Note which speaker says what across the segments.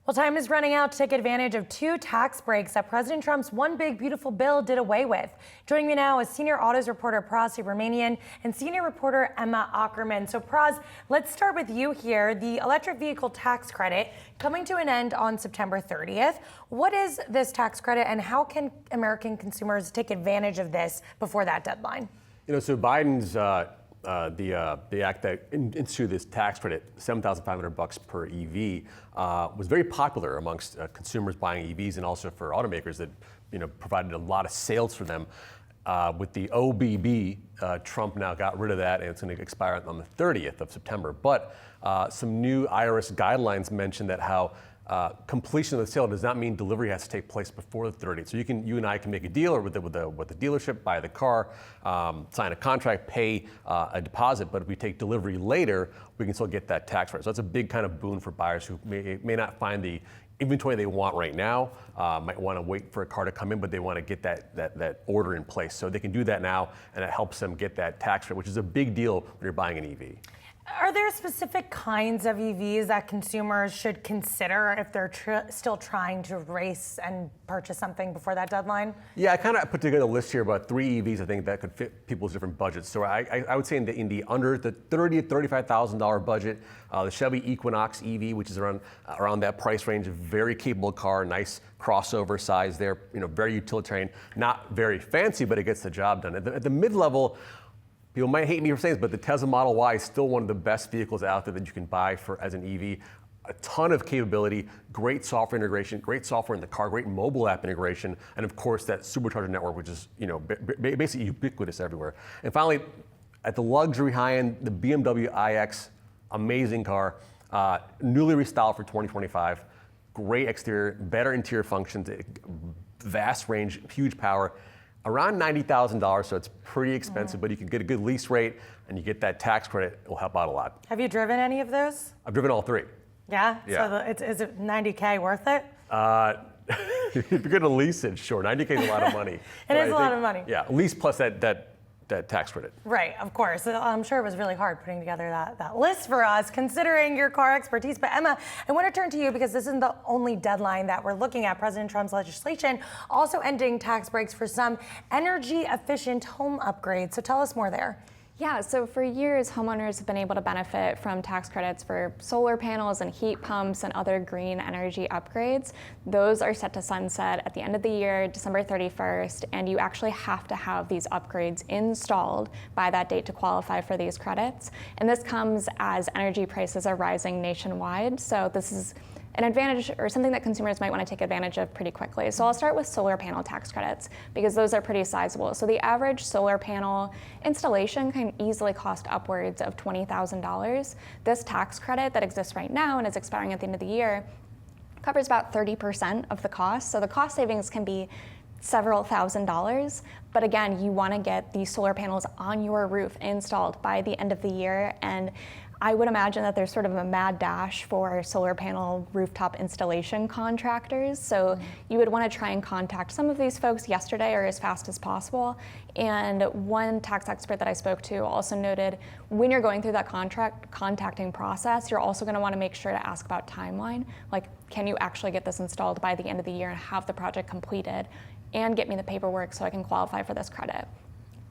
Speaker 1: Well, time is running out to take advantage of two tax breaks that President Trump's One Big Beautiful Bill did away with. Joining me now is senior autos reporter Pras Subramanian and senior reporter Emma Ockerman. So Pras, let's start with you here. The electric vehicle tax credit coming to an end on September 30th. What is this tax credit and how can American consumers take advantage of this before that deadline?
Speaker 2: So Biden's the act that instituted this tax credit, $7,500 per EV, was very popular amongst consumers buying EVs and also for automakers that provided a lot of sales for them. With the OBB, Trump now got rid of that, and it's going to expire on the 30th of September. But some new IRS guidelines mention that how completion of the sale does not mean delivery has to take place before the 30th. So you and I can make a deal or with the dealership, buy the car, sign a contract, pay a deposit. But if we take delivery later, we can still get that tax credit. So that's a big kind of boon for buyers who may not find the inventory they want right now, might want to wait for a car to come in, but they want to get that order in place. So they can do that now, and it helps them get that tax credit, which is a big deal when you're buying an EV.
Speaker 1: Are there specific kinds of EVs that consumers should consider if they're still trying to race and purchase something before that deadline?
Speaker 2: Yeah, I kind of put together a list here about 3 EVs I think that could fit people's different budgets. So I would say in the under the $30,000 to $35,000 budget, the Chevy Equinox EV, which is around that price range, a very capable car, nice crossover size there, very utilitarian, not very fancy, but it gets the job done. At the mid-level, people might hate me for saying this, but the Tesla Model Y is still one of the best vehicles out there that you can buy as an EV. A ton of capability, great software integration, great software in the car, great mobile app integration, and of course that supercharger network, which is basically ubiquitous everywhere. And finally, at the luxury high end, the BMW iX, amazing car, newly restyled for 2025, great exterior, better interior functions, vast range, huge power. Around $90,000, so it's pretty expensive, but you can get a good lease rate and you get that tax credit. It will help out a lot.
Speaker 1: Have you driven any of those?
Speaker 2: I've driven all 3.
Speaker 1: Yeah?
Speaker 2: Yeah.
Speaker 1: So is it $90K worth it?
Speaker 2: If you're going to lease it, sure. $90K is a lot of money.
Speaker 1: It is a lot of money.
Speaker 2: Yeah, lease plus that tax credit.
Speaker 1: Right, of course. I'm sure it was really hard putting together that list for us, considering your car expertise. But Emma, I want to turn to you because this isn't the only deadline that we're looking at. President Trump's legislation also ending tax breaks for some energy-efficient home upgrades. So tell us more there.
Speaker 3: Yeah, so for years, homeowners have been able to benefit from tax credits for solar panels and heat pumps and other green energy upgrades. Those are set to sunset at the end of the year, December 31st, and you actually have to have these upgrades installed by that date to qualify for these credits. And this comes as energy prices are rising nationwide, so this is an advantage or something that consumers might want to take advantage of pretty quickly. So I'll start with solar panel tax credits because those are pretty sizable. So the average solar panel installation can easily cost upwards of $20,000. This tax credit that exists right now and is expiring at the end of the year covers about 30% of the cost. So the cost savings can be several $1,000s. But again, you want to get these solar panels on your roof installed by the end of the year. And I would imagine that there's sort of a mad dash for solar panel rooftop installation contractors. So you would want to try and contact some of these folks yesterday or as fast as possible. And one tax expert that I spoke to also noted when you're going through that contacting process, you're also going to want to make sure to ask about timeline. Like, can you actually get this installed by the end of the year and have the project completed and get me the paperwork so I can qualify for this credit?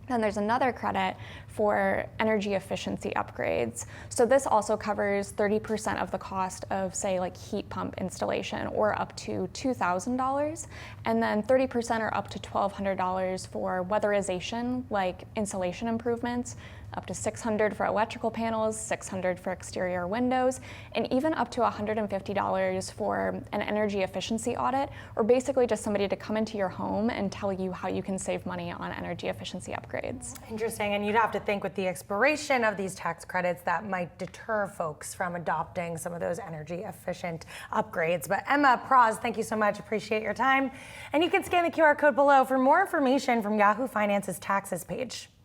Speaker 3: Then there's another credit for energy efficiency upgrades. So this also covers 30% of the cost of, say, like heat pump installation, or up to $2,000. And then 30% or up to $1,200 for weatherization, like insulation improvements, up to $600 for electrical panels, $600 for exterior windows, and even up to $150 for an energy efficiency audit, or basically just somebody to come into your home and tell you how you can save money on energy efficiency upgrades.
Speaker 1: Interesting, and you'd have to think with the expiration of these tax credits that might deter folks from adopting some of those energy efficient upgrades. But Emma, Pras, thank you so much, appreciate your time. And you can scan the QR code below for more information from Yahoo Finance's taxes page.